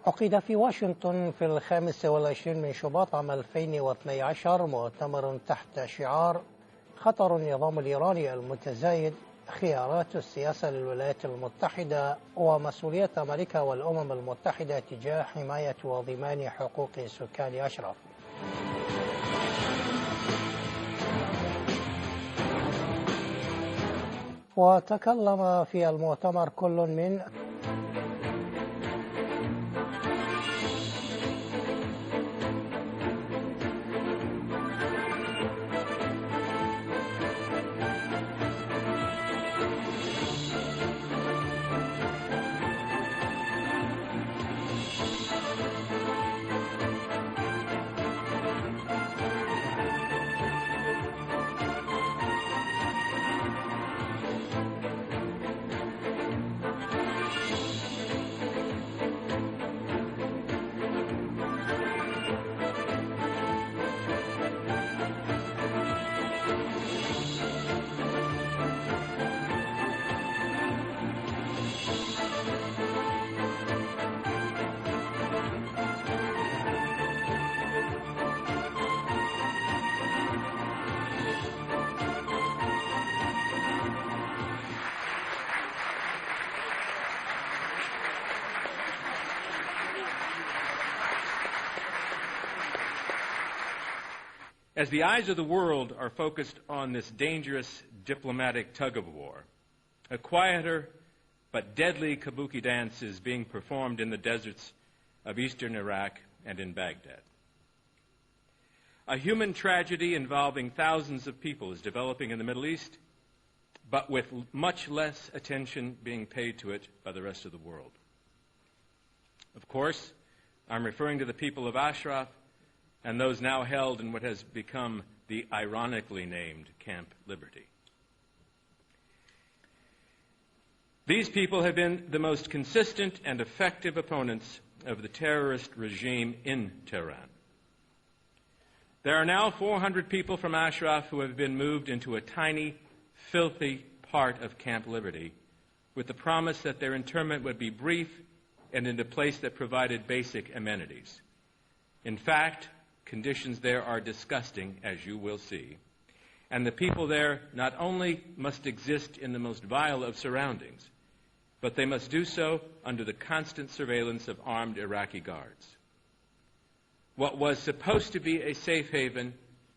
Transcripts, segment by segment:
عقد في واشنطن في 25 من شباط عام 2012 مؤتمر تحت شعار خطر النظام الإيراني المتزايد، خيارات السياسة للولايات المتحدة ومسؤولية أمريكا والأمم المتحدة تجاه حماية وضمان حقوق سكان أشراف. وتكلم في المؤتمر كل من As the eyes of the world are focused on this dangerous diplomatic tug-of-war, a quieter but deadly kabuki dance is being performed in the deserts of eastern Iraq and in Baghdad. A human tragedy involving thousands of people is developing in the Middle East, but with much less attention being paid to it by the rest of the world. Of course, I'm referring to the people of Ashraf and those now held in what has become the ironically named Camp Liberty. These people have been the most consistent and effective opponents of the terrorist regime in Tehran. There are now 400 people from Ashraf who have been moved into a tiny, filthy part of Camp Liberty with the promise that their internment would be brief and in a place that provided basic amenities. In fact, conditions there are disgusting, as you will see, and the people there not only must exist in the most vile of surroundings, but they must do so under the constant surveillance of armed Iraqi guards. What was supposed to be a safe haven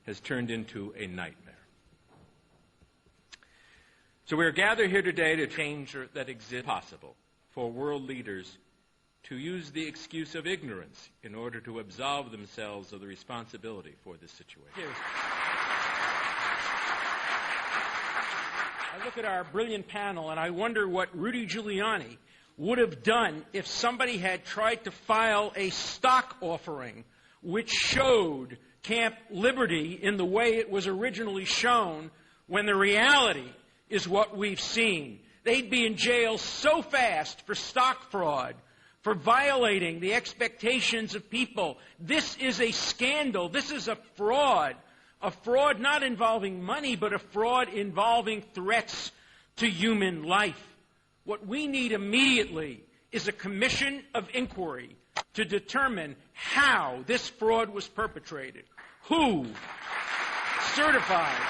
has turned into a nightmare. So we are gathered here today to change that exists possible for world leaders to use the excuse of ignorance in order to absolve themselves of the responsibility for this situation. I look at our brilliant panel and I wonder what Rudy Giuliani would have done if somebody had tried to file a stock offering which showed Camp Liberty in the way it was originally shown, when the reality is what we've seen. They'd be in jail so fast for stock fraud, for violating the expectations of people. This is a scandal. This is a fraud not involving money, but a fraud involving threats to human life. What we need immediately is a commission of inquiry to determine how this fraud was perpetrated, who certified,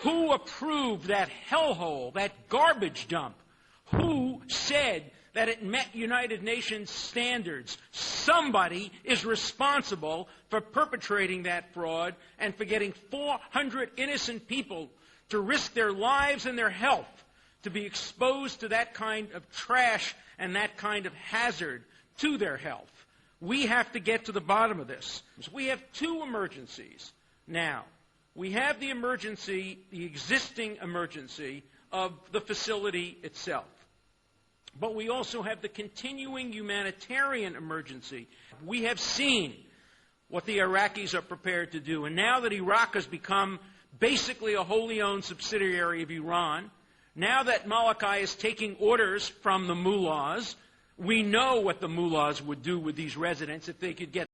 who approved that hellhole, that garbage dump? Who said that it met United Nations standards? Somebody is responsible for perpetrating that fraud and for getting 400 innocent people to risk their lives and their health to be exposed to that kind of trash and that kind of hazard to their health. We have to get to the bottom of this. We have two emergencies now. We have the emergency, the existing emergency of the facility itself. But we also have the continuing humanitarian emergency. We have seen what the Iraqis are prepared to do. And now that Iraq has become basically a wholly owned subsidiary of Iran, now that Malachi is taking orders from the mullahs, we know what the mullahs would do with these residents if they could get